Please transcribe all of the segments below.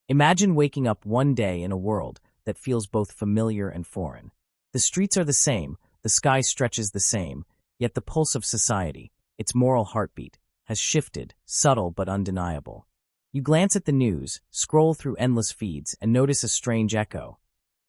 Imagine waking up one day in a world that feels both familiar and foreign. The streets are the same, the sky stretches the same, yet the pulse of society, its moral heartbeat, has shifted, subtle but undeniable. You glance at the news, scroll through endless feeds, and notice a strange echo.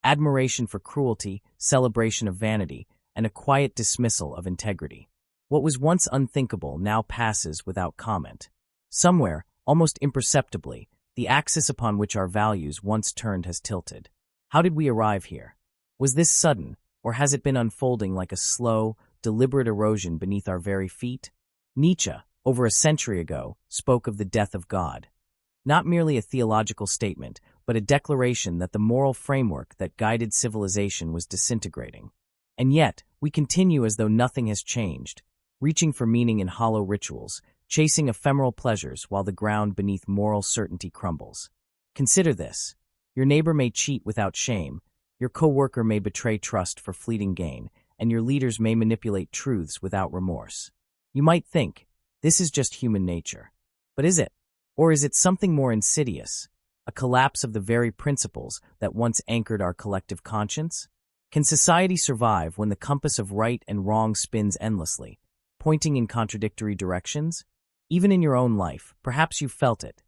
Admiration for cruelty, celebration of vanity, and a quiet dismissal of integrity. What was once unthinkable now passes without comment. Somewhere, almost imperceptibly, the axis upon which our values once turned has tilted. How did we arrive here? Was this sudden, or has it been unfolding like a slow, deliberate erosion beneath our very feet? Nietzsche, over a century ago, spoke of the death of God. Not merely a theological statement, but a declaration that the moral framework that guided civilization was disintegrating. And yet, we continue as though nothing has changed, reaching for meaning in hollow rituals, chasing ephemeral pleasures while the ground beneath moral certainty crumbles. Consider this. Your neighbor may cheat without shame, your coworker may betray trust for fleeting gain, and your leaders may manipulate truths without remorse. You might think, this is just human nature. But is it? Or is it something more insidious, a collapse of the very principles that once anchored our collective conscience? Can society survive when the compass of right and wrong spins endlessly, pointing in contradictory directions? Even in your own life, perhaps you've felt it.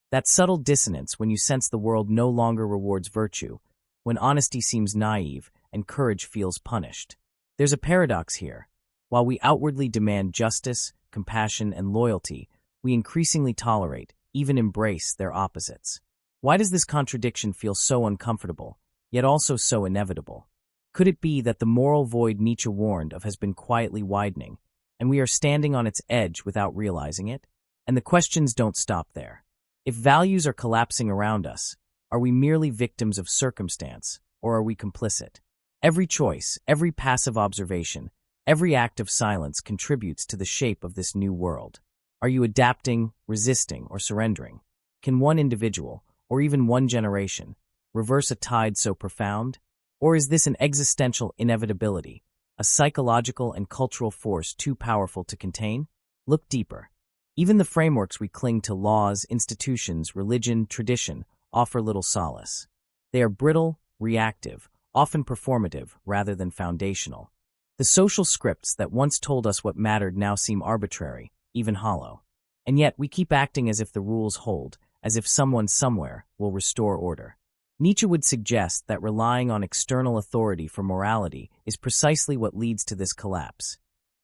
That subtle dissonance when you sense the world no longer rewards virtue, when honesty seems naive and courage feels punished. There's a paradox here. While we outwardly demand justice, compassion, and loyalty, we increasingly tolerate, even embrace, their opposites. Why does this contradiction feel so uncomfortable, yet also so inevitable? Could it be that the moral void Nietzsche warned of has been quietly widening, and we are standing on its edge without realizing it? And the questions don't stop there. If values are collapsing around us, are we merely victims of circumstance, or are we complicit? Every choice, every passive observation, every act of silence contributes to the shape of this new world. Are you adapting, resisting, or surrendering? Can one individual, or even one generation, reverse a tide so profound? Or is this an existential inevitability, a psychological and cultural force too powerful to contain? Look deeper. Even the frameworks we cling to, laws, institutions, religion, tradition, offer little solace. They are brittle, reactive, often performative rather than foundational. The social scripts that once told us what mattered now seem arbitrary, even hollow. And yet we keep acting as if the rules hold, as if someone somewhere will restore order. Nietzsche would suggest that relying on external authority for morality is precisely what leads to this collapse.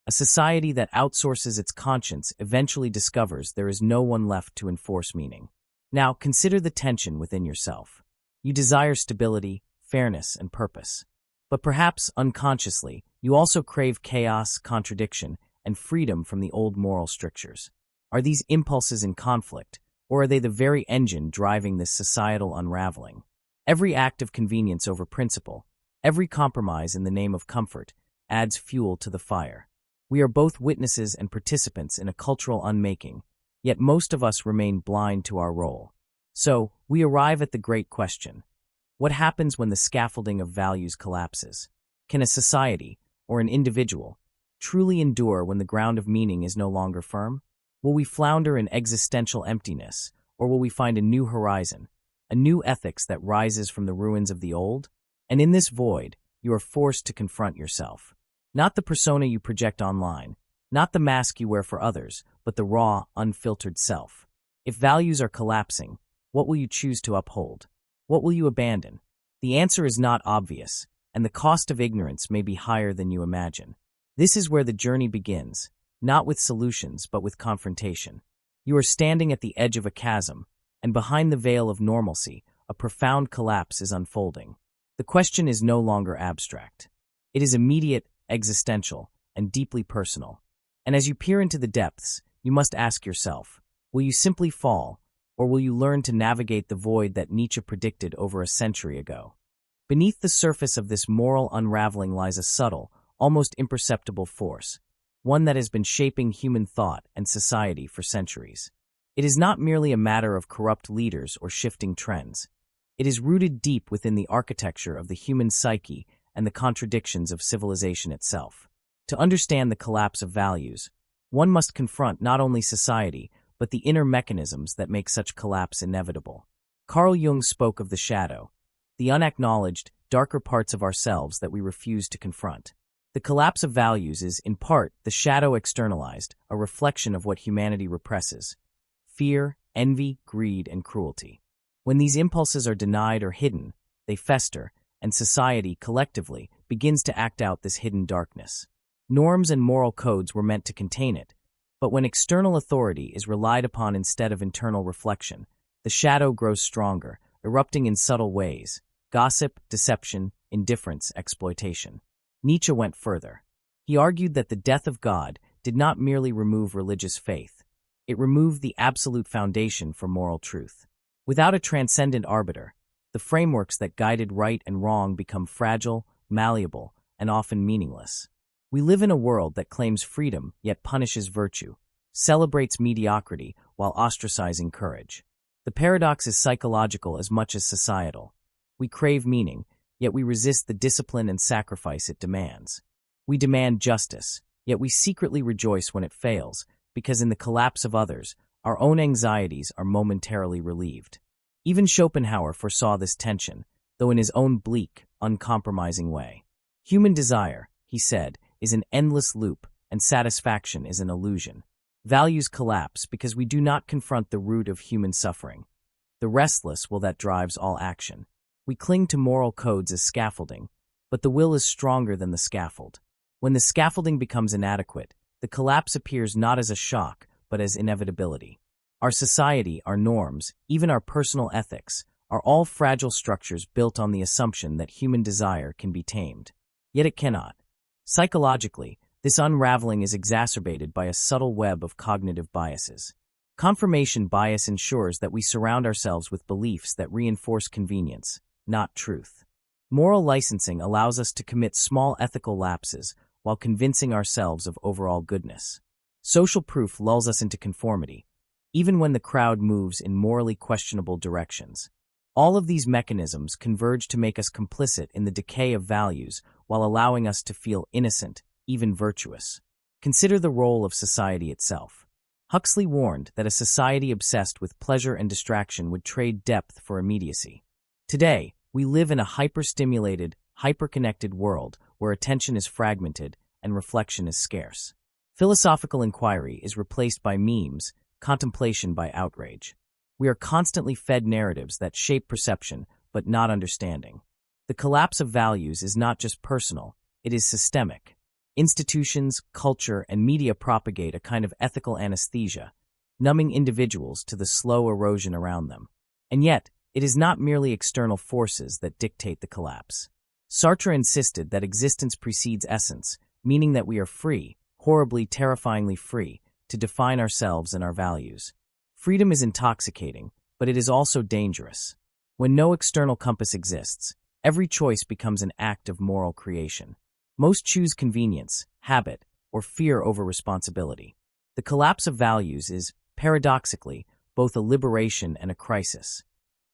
A society that outsources its conscience eventually discovers there is no one left to enforce meaning. Now, consider the tension within yourself. You desire stability, fairness, and purpose. But perhaps, unconsciously, you also crave chaos, contradiction, and freedom from the old moral strictures. Are these impulses in conflict, or are they the very engine driving this societal unraveling? Every act of convenience over principle, every compromise in the name of comfort, adds fuel to the fire. We are both witnesses and participants in a cultural unmaking, yet most of us remain blind to our role. So, we arrive at the great question. What happens when the scaffolding of values collapses? Can a society, or an individual, truly endure when the ground of meaning is no longer firm? Will we flounder in existential emptiness, or will we find a new horizon, a new ethics that rises from the ruins of the old? And in this void, you are forced to confront yourself. Not the persona you project online, not the mask you wear for others, but the raw, unfiltered self. If values are collapsing, what will you choose to uphold? What will you abandon? The answer is not obvious, and the cost of ignorance may be higher than you imagine. This is where the journey begins, not with solutions but with confrontation. You are standing at the edge of a chasm, and behind the veil of normalcy, a profound collapse is unfolding. The question is no longer abstract. It is immediate, existential, and deeply personal. And as you peer into the depths, you must ask yourself, will you simply fall, or will you learn to navigate the void that Nietzsche predicted over a century ago? Beneath the surface of this moral unraveling lies a subtle, almost imperceptible force, one that has been shaping human thought and society for centuries. It is not merely a matter of corrupt leaders or shifting trends. It is rooted deep within the architecture of the human psyche and the contradictions of civilization itself. To understand the collapse of values, one must confront not only society, but the inner mechanisms that make such collapse inevitable. Carl Jung spoke of the shadow, the unacknowledged, darker parts of ourselves that we refuse to confront. The collapse of values is, in part, the shadow externalized, a reflection of what humanity represses: fear, envy, greed, and cruelty. When these impulses are denied or hidden, they fester, and society, collectively, begins to act out this hidden darkness. Norms and moral codes were meant to contain it, but when external authority is relied upon instead of internal reflection, the shadow grows stronger, erupting in subtle ways: gossip, deception, indifference, exploitation. Nietzsche went further. He argued that the death of God did not merely remove religious faith, it removed the absolute foundation for moral truth. Without a transcendent arbiter, the frameworks that guided right and wrong become fragile, malleable, and often meaningless. We live in a world that claims freedom yet punishes virtue, celebrates mediocrity while ostracizing courage. The paradox is psychological as much as societal. We crave meaning, yet we resist the discipline and sacrifice it demands. We demand justice, yet we secretly rejoice when it fails, because in the collapse of others, our own anxieties are momentarily relieved. Even Schopenhauer foresaw this tension, though in his own bleak, uncompromising way. Human desire, he said, is an endless loop, and satisfaction is an illusion. Values collapse because we do not confront the root of human suffering, the restless will that drives all action. We cling to moral codes as scaffolding, but the will is stronger than the scaffold. When the scaffolding becomes inadequate, the collapse appears not as a shock, but as inevitability. Our society, our norms, even our personal ethics, are all fragile structures built on the assumption that human desire can be tamed. Yet it cannot. Psychologically, this unraveling is exacerbated by a subtle web of cognitive biases. Confirmation bias ensures that we surround ourselves with beliefs that reinforce convenience, not truth. Moral licensing allows us to commit small ethical lapses while convincing ourselves of overall goodness. Social proof lulls us into conformity, even when the crowd moves in morally questionable directions. All of these mechanisms converge to make us complicit in the decay of values while allowing us to feel innocent, even virtuous. Consider the role of society itself. Huxley warned that a society obsessed with pleasure and distraction would trade depth for immediacy. Today, we live in a hyper-stimulated, hyper-connected world where attention is fragmented and reflection is scarce. Philosophical inquiry is replaced by memes, contemplation by outrage. We are constantly fed narratives that shape perception, but not understanding. The collapse of values is not just personal, it is systemic. Institutions, culture, and media propagate a kind of ethical anesthesia, numbing individuals to the slow erosion around them. And yet, it is not merely external forces that dictate the collapse. Sartre insisted that existence precedes essence, meaning that we are free, horribly, terrifyingly free, to define ourselves and our values. Freedom is intoxicating, but it is also dangerous. When no external compass exists, every choice becomes an act of moral creation. Most choose convenience, habit, or fear over responsibility. The collapse of values is, paradoxically, both a liberation and a crisis.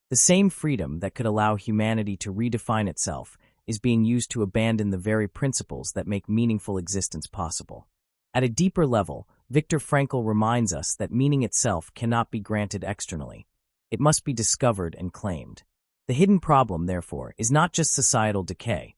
The same freedom that could allow humanity to redefine itself is being used to abandon the very principles that make meaningful existence possible. At a deeper level, Viktor Frankl reminds us that meaning itself cannot be granted externally. It must be discovered and claimed. The hidden problem, therefore, is not just societal decay.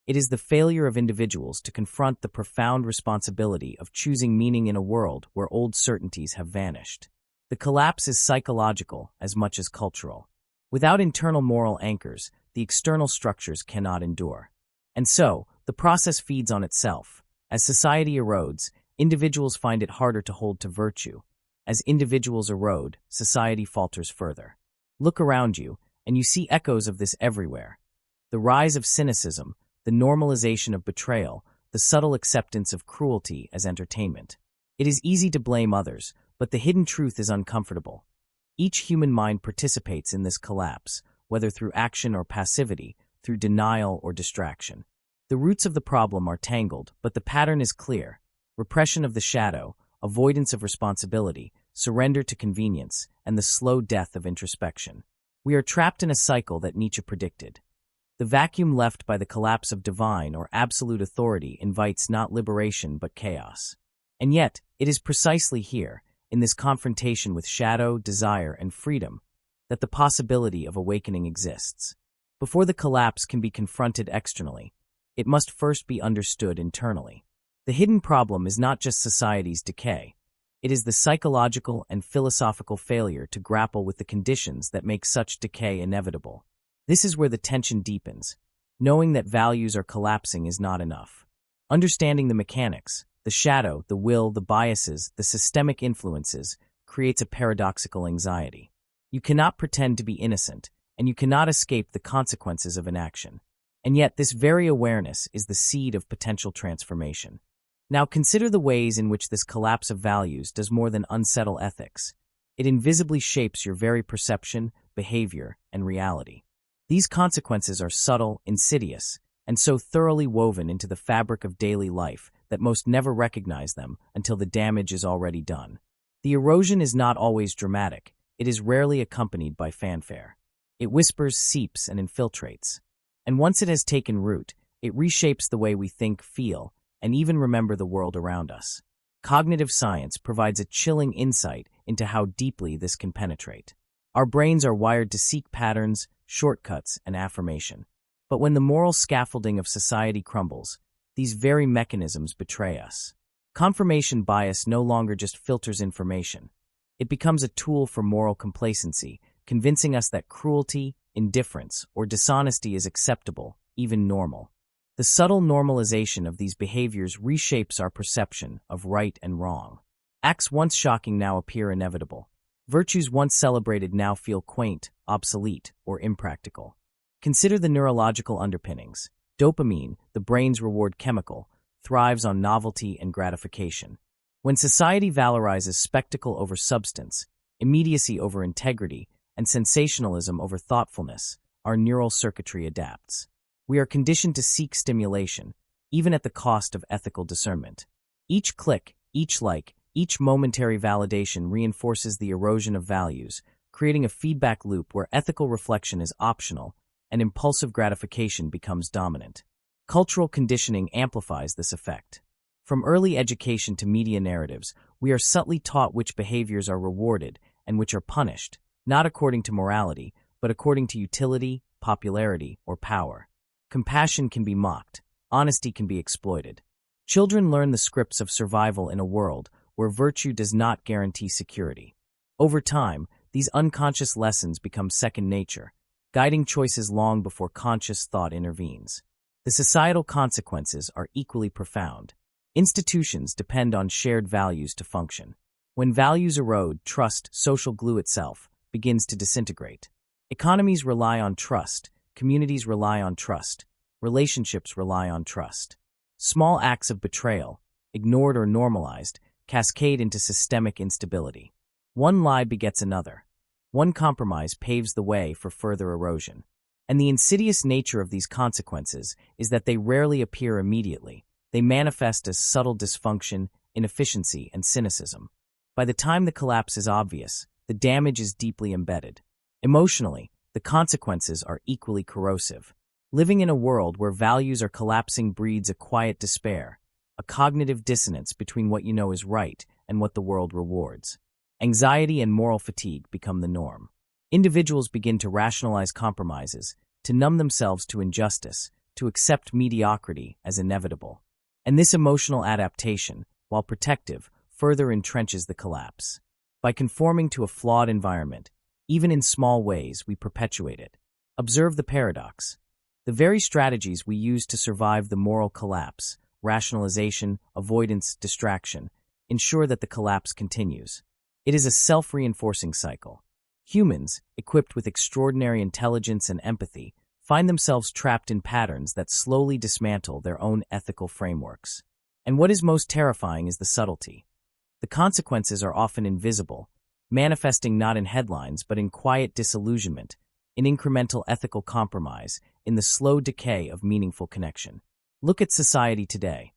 It is the failure of individuals to confront the profound responsibility of choosing meaning in a world where old certainties have vanished. The collapse is psychological as much as cultural. Without internal moral anchors, the external structures cannot endure. And so, the process feeds on itself. As society erodes, individuals find it harder to hold to virtue. As individuals erode, society falters further. Look around you, and you see echoes of this everywhere. The rise of cynicism, the normalization of betrayal, the subtle acceptance of cruelty as entertainment. It is easy to blame others, but the hidden truth is uncomfortable. Each human mind participates in this collapse, whether through action or passivity, through denial or distraction. The roots of the problem are tangled, but the pattern is clear: repression of the shadow, avoidance of responsibility, surrender to convenience, and the slow death of introspection. We are trapped in a cycle that Nietzsche predicted. The vacuum left by the collapse of divine or absolute authority invites not liberation but chaos. And yet, it is precisely here, in this confrontation with shadow, desire, and freedom, that the possibility of awakening exists. Before the collapse can be confronted externally, it must first be understood internally. The hidden problem is not just society's decay. It is the psychological and philosophical failure to grapple with the conditions that make such decay inevitable. This is where the tension deepens. Knowing that values are collapsing is not enough. Understanding the mechanics, the shadow, the will, the biases, the systemic influences, creates a paradoxical anxiety. You cannot pretend to be innocent, and you cannot escape the consequences of inaction. And yet, this very awareness is the seed of potential transformation. Now consider the ways in which this collapse of values does more than unsettle ethics. It invisibly shapes your very perception, behavior, and reality. These consequences are subtle, insidious, and so thoroughly woven into the fabric of daily life that most never recognize them until the damage is already done. The erosion is not always dramatic. It is rarely accompanied by fanfare. It whispers, seeps, and infiltrates. And once it has taken root, it reshapes the way we think, feel, and even remember the world around us. Cognitive science provides a chilling insight into how deeply this can penetrate. Our brains are wired to seek patterns, shortcuts, and affirmation. But when the moral scaffolding of society crumbles, these very mechanisms betray us. Confirmation bias no longer just filters information. It becomes a tool for moral complacency, convincing us that cruelty, indifference, or dishonesty is acceptable, even normal. The subtle normalization of these behaviors reshapes our perception of right and wrong. Acts once shocking now appear inevitable. Virtues once celebrated now feel quaint, obsolete, or impractical. Consider the neurological underpinnings. Dopamine, the brain's reward chemical, thrives on novelty and gratification. When society valorizes spectacle over substance, immediacy over integrity, and sensationalism over thoughtfulness, our neural circuitry adapts. We are conditioned to seek stimulation, even at the cost of ethical discernment. Each click, each like, each momentary validation reinforces the erosion of values, creating a feedback loop where ethical reflection is optional and impulsive gratification becomes dominant. Cultural conditioning amplifies this effect. From early education to media narratives, we are subtly taught which behaviors are rewarded and which are punished, not according to morality, but according to utility, popularity, or power. Compassion can be mocked. Honesty can be exploited. Children learn the scripts of survival in a world where virtue does not guarantee security. Over time, these unconscious lessons become second nature, guiding choices long before conscious thought intervenes. The societal consequences are equally profound. Institutions depend on shared values to function. When values erode, trust, social glue itself, begins to disintegrate. Economies rely on trust, communities rely on trust, relationships rely on trust. Small acts of betrayal, ignored or normalized, cascade into systemic instability. One lie begets another. One compromise paves the way for further erosion. And the insidious nature of these consequences is that they rarely appear immediately. They manifest as subtle dysfunction, inefficiency, and cynicism. By the time the collapse is obvious, the damage is deeply embedded. Emotionally, the consequences are equally corrosive. Living in a world where values are collapsing breeds a quiet despair, a cognitive dissonance between what you know is right and what the world rewards. Anxiety and moral fatigue become the norm. Individuals begin to rationalize compromises, to numb themselves to injustice, to accept mediocrity as inevitable. And this emotional adaptation, while protective, further entrenches the collapse. By conforming to a flawed environment, even in small ways, we perpetuate it. Observe the paradox. The very strategies we use to survive the moral collapse, rationalization, avoidance, distraction, ensure that the collapse continues. It is a self-reinforcing cycle. Humans, equipped with extraordinary intelligence and empathy, find themselves trapped in patterns that slowly dismantle their own ethical frameworks. And what is most terrifying is the subtlety. The consequences are often invisible, manifesting not in headlines but in quiet disillusionment, in incremental ethical compromise, in the slow decay of meaningful connection. Look at society today.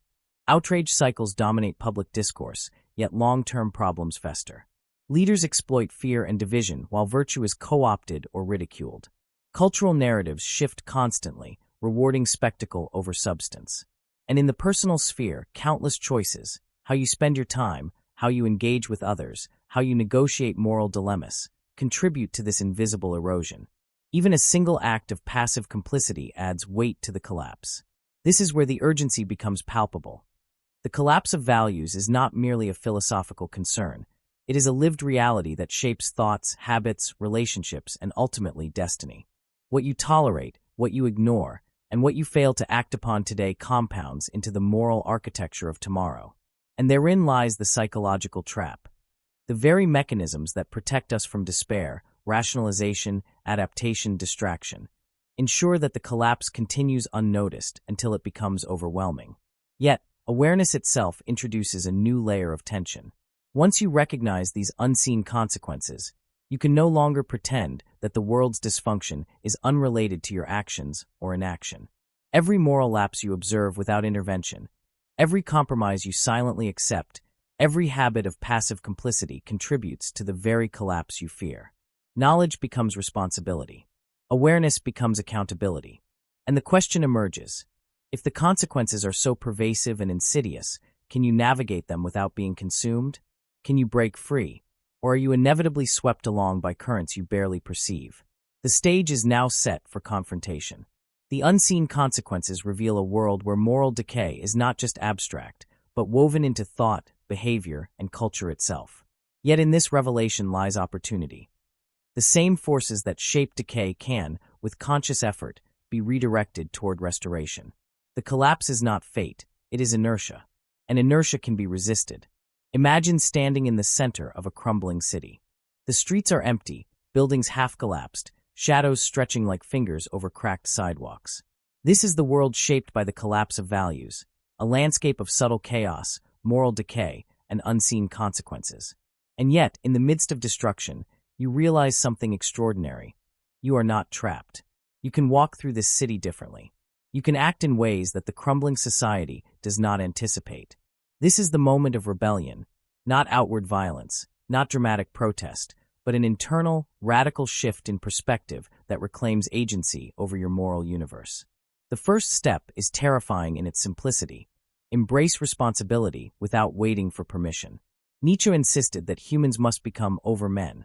Outrage cycles dominate public discourse, yet long-term problems fester. Leaders exploit fear and division while virtue is co-opted or ridiculed. Cultural narratives shift constantly, rewarding spectacle over substance. And in the personal sphere, countless choices, how you spend your time, how you engage with others, how you negotiate moral dilemmas, contribute to this invisible erosion. Even a single act of passive complicity adds weight to the collapse. This is where the urgency becomes palpable. The collapse of values is not merely a philosophical concern. It is a lived reality that shapes thoughts, habits, relationships, and ultimately destiny. What you tolerate, what you ignore, and what you fail to act upon today compounds into the moral architecture of tomorrow. And therein lies the psychological trap. The very mechanisms that protect us from despair, rationalization, adaptation, distraction, ensure that the collapse continues unnoticed until it becomes overwhelming. Yet, awareness itself introduces a new layer of tension. Once you recognize these unseen consequences, you can no longer pretend that the world's dysfunction is unrelated to your actions or inaction. Every moral lapse you observe without intervention, every compromise you silently accept, every habit of passive complicity contributes to the very collapse you fear. Knowledge becomes responsibility. Awareness becomes accountability. And the question emerges: if the consequences are so pervasive and insidious, can you navigate them without being consumed? Can you break free? Or are you inevitably swept along by currents you barely perceive? The stage is now set for confrontation. The unseen consequences reveal a world where moral decay is not just abstract, but woven into thought, behavior, and culture itself. Yet in this revelation lies opportunity. The same forces that shape decay can, with conscious effort, be redirected toward restoration. The collapse is not fate, it is inertia. And inertia can be resisted. Imagine standing in the center of a crumbling city. The streets are empty, buildings half-collapsed, shadows stretching like fingers over cracked sidewalks. This is the world shaped by the collapse of values, a landscape of subtle chaos, moral decay, and unseen consequences. And yet, in the midst of destruction, you realize something extraordinary. You are not trapped. You can walk through this city differently. You can act in ways that the crumbling society does not anticipate. This is the moment of rebellion, not outward violence, not dramatic protest, but an internal, radical shift in perspective that reclaims agency over your moral universe. The first step is terrifying in its simplicity. Embrace responsibility without waiting for permission. Nietzsche insisted that humans must become overmen,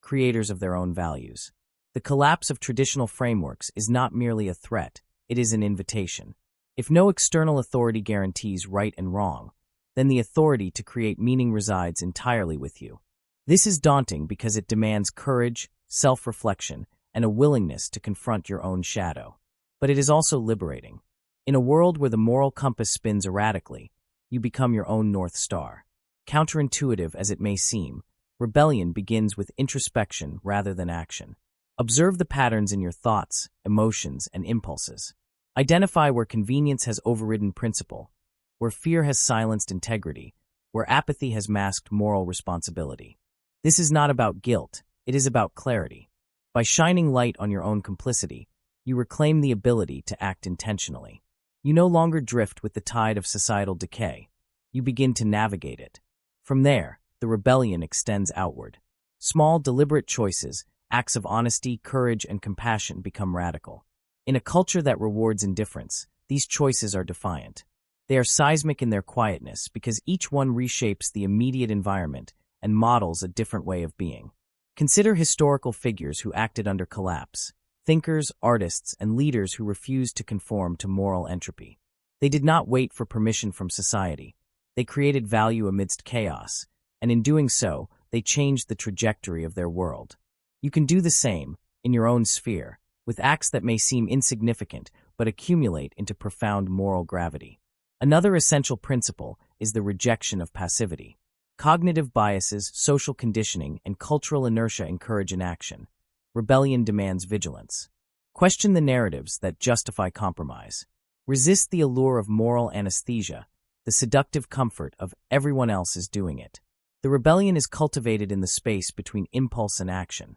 creators of their own values. The collapse of traditional frameworks is not merely a threat, it is an invitation. If no external authority guarantees right and wrong, then the authority to create meaning resides entirely with you. This is daunting because it demands courage, self-reflection, and a willingness to confront your own shadow. But it is also liberating. In a world where the moral compass spins erratically, you become your own North Star. Counterintuitive as it may seem, rebellion begins with introspection rather than action. Observe the patterns in your thoughts, emotions, and impulses. Identify where convenience has overridden principle, where fear has silenced integrity, where apathy has masked moral responsibility. This is not about guilt, it is about clarity. By shining light on your own complicity, you reclaim the ability to act intentionally. You no longer drift with the tide of societal decay. You begin to navigate it. From there, the rebellion extends outward. Small, deliberate choices, acts of honesty, courage, and compassion become radical. In a culture that rewards indifference, these choices are defiant. They are seismic in their quietness because each one reshapes the immediate environment and models a different way of being. Consider historical figures who acted under collapse, thinkers, artists, and leaders who refused to conform to moral entropy. They did not wait for permission from society. They created value amidst chaos, and in doing so, they changed the trajectory of their world. You can do the same, in your own sphere, with acts that may seem insignificant but accumulate into profound moral gravity. Another essential principle is the rejection of passivity. Cognitive biases, social conditioning, and cultural inertia encourage inaction. Rebellion demands vigilance. Question the narratives that justify compromise. Resist the allure of moral anesthesia, the seductive comfort of everyone else is doing it. The rebellion is cultivated in the space between impulse and action,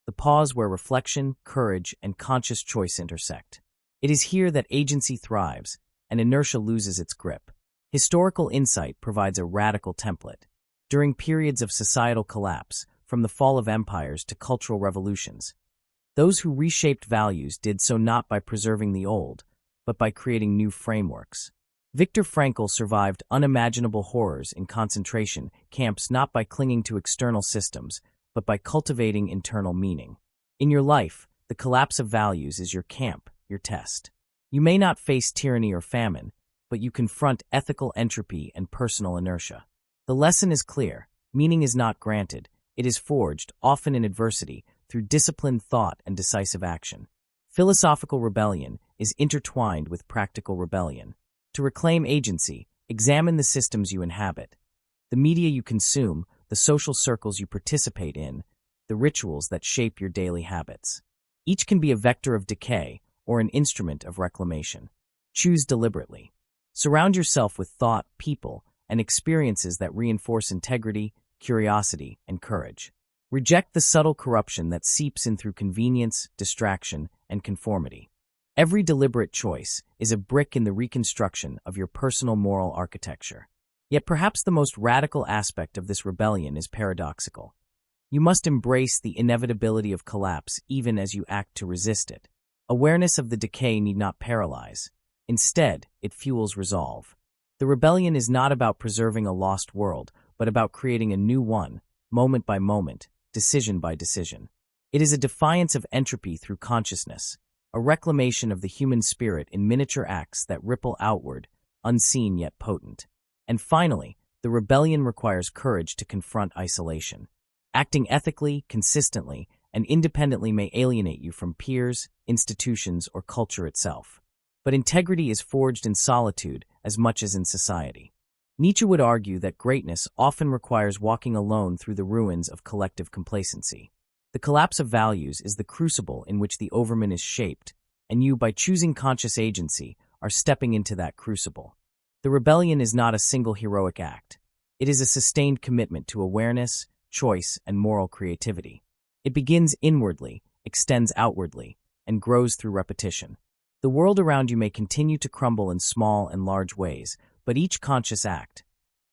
the pause where reflection, courage, and conscious choice intersect. It is here that agency thrives, and inertia loses its grip. Historical insight provides a radical template. During periods of societal collapse, from the fall of empires to cultural revolutions, those who reshaped values did so not by preserving the old, but by creating new frameworks. Viktor Frankl survived unimaginable horrors in concentration camps not by clinging to external systems, but by cultivating internal meaning. In your life, the collapse of values is your camp, your test. You may not face tyranny or famine, but you confront ethical entropy and personal inertia. The lesson is clear. Meaning is not granted. It is forged, often in adversity, through disciplined thought and decisive action. Philosophical rebellion is intertwined with practical rebellion. To reclaim agency, examine the systems you inhabit, the media you consume, the social circles you participate in, the rituals that shape your daily habits. Each can be a vector of decay or an instrument of reclamation. Choose deliberately. Surround yourself with thought, people, and experiences that reinforce integrity, curiosity, and courage. Reject the subtle corruption that seeps in through convenience, distraction, and conformity. Every deliberate choice is a brick in the reconstruction of your personal moral architecture. Yet perhaps the most radical aspect of this rebellion is paradoxical. You must embrace the inevitability of collapse even as you act to resist it. Awareness of the decay need not paralyze. Instead, it fuels resolve. The rebellion is not about preserving a lost world, but about creating a new one, moment by moment, decision by decision. It is a defiance of entropy through consciousness, a reclamation of the human spirit in miniature acts that ripple outward, unseen yet potent. And finally, the rebellion requires courage to confront isolation. Acting ethically, consistently, and independently may alienate you from peers, institutions, or culture itself. But integrity is forged in solitude as much as in society. Nietzsche would argue that greatness often requires walking alone through the ruins of collective complacency. The collapse of values is the crucible in which the overman is shaped, and you, by choosing conscious agency, are stepping into that crucible. The rebellion is not a single heroic act. It is a sustained commitment to awareness, choice, and moral creativity. It begins inwardly, extends outwardly, and grows through repetition. The world around you may continue to crumble in small and large ways, but each conscious act,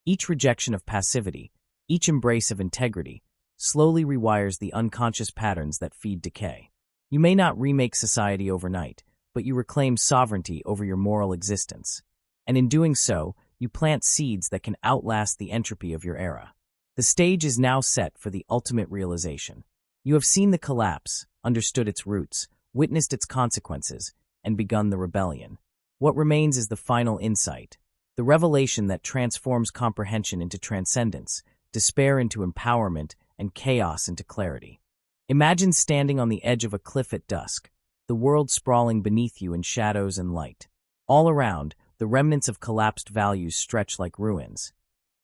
each rejection of passivity, each embrace of integrity, slowly rewires the unconscious patterns that feed decay. You may not remake society overnight, but you reclaim sovereignty over your moral existence. And in doing so, you plant seeds that can outlast the entropy of your era. The stage is now set for the ultimate realization. You have seen the collapse, understood its roots, witnessed its consequences, and begun the rebellion. What remains is the final insight, the revelation that transforms comprehension into transcendence, despair into empowerment, and chaos into clarity. Imagine standing on the edge of a cliff at dusk, the world sprawling beneath you in shadows and light. All around, the remnants of collapsed values stretch like ruins.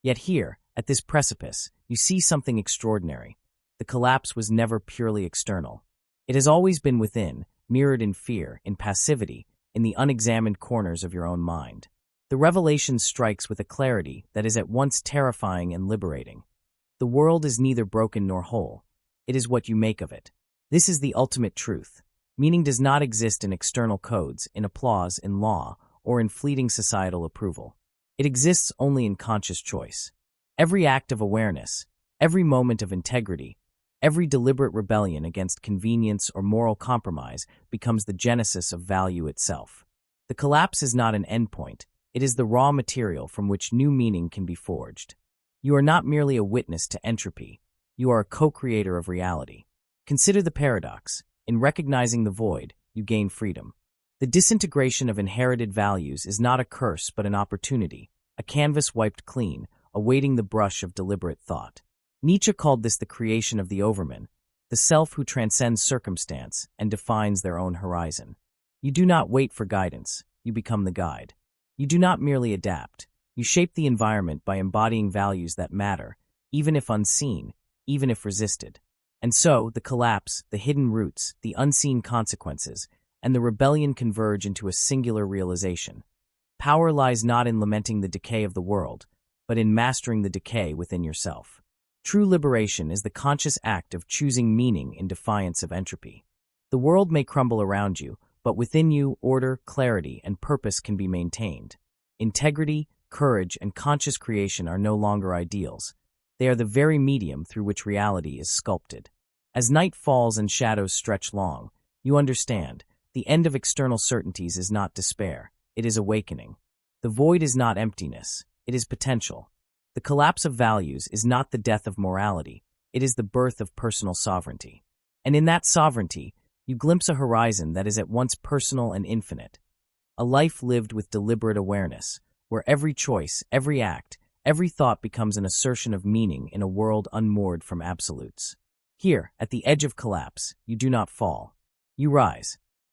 Yet here, at this precipice, you see something extraordinary. The collapse was never purely external. It has always been within, mirrored in fear, in passivity, in the unexamined corners of your own mind. The revelation strikes with a clarity that is at once terrifying and liberating. The world is neither broken nor whole. It is what you make of it. This is the ultimate truth. Meaning does not exist in external codes, in applause, in law, or in fleeting societal approval. It exists only in conscious choice. Every act of awareness, every moment of integrity, every deliberate rebellion against convenience or moral compromise becomes the genesis of value itself. The collapse is not an endpoint. It is the raw material from which new meaning can be forged. You are not merely a witness to entropy. You are a co-creator of reality. Consider the paradox. In recognizing the void, you gain freedom. The disintegration of inherited values is not a curse but an opportunity, a canvas wiped clean, awaiting the brush of deliberate thought. Nietzsche called this the creation of the overman, the self who transcends circumstance and defines their own horizon. You do not wait for guidance, you become the guide. You do not merely adapt, you shape the environment by embodying values that matter, even if unseen, even if resisted. And so, the collapse, the hidden roots, the unseen consequences, and the rebellion converge into a singular realization. Power lies not in lamenting the decay of the world, but in mastering the decay within yourself. True liberation is the conscious act of choosing meaning in defiance of entropy. The world may crumble around you, but within you, order, clarity, and purpose can be maintained. Integrity, courage, and conscious creation are no longer ideals. They are the very medium through which reality is sculpted. As night falls and shadows stretch long, you understand, the end of external certainties is not despair, it is awakening. The void is not emptiness, it is potential. The collapse of values is not the death of morality, It is the birth of personal sovereignty. And in that sovereignty, you glimpse a horizon that is at once personal and infinite. A life lived with deliberate awareness, where every choice, every act, every thought becomes an assertion of meaning in a world unmoored from absolutes. Here, at the edge of collapse, you do not fall. You rise.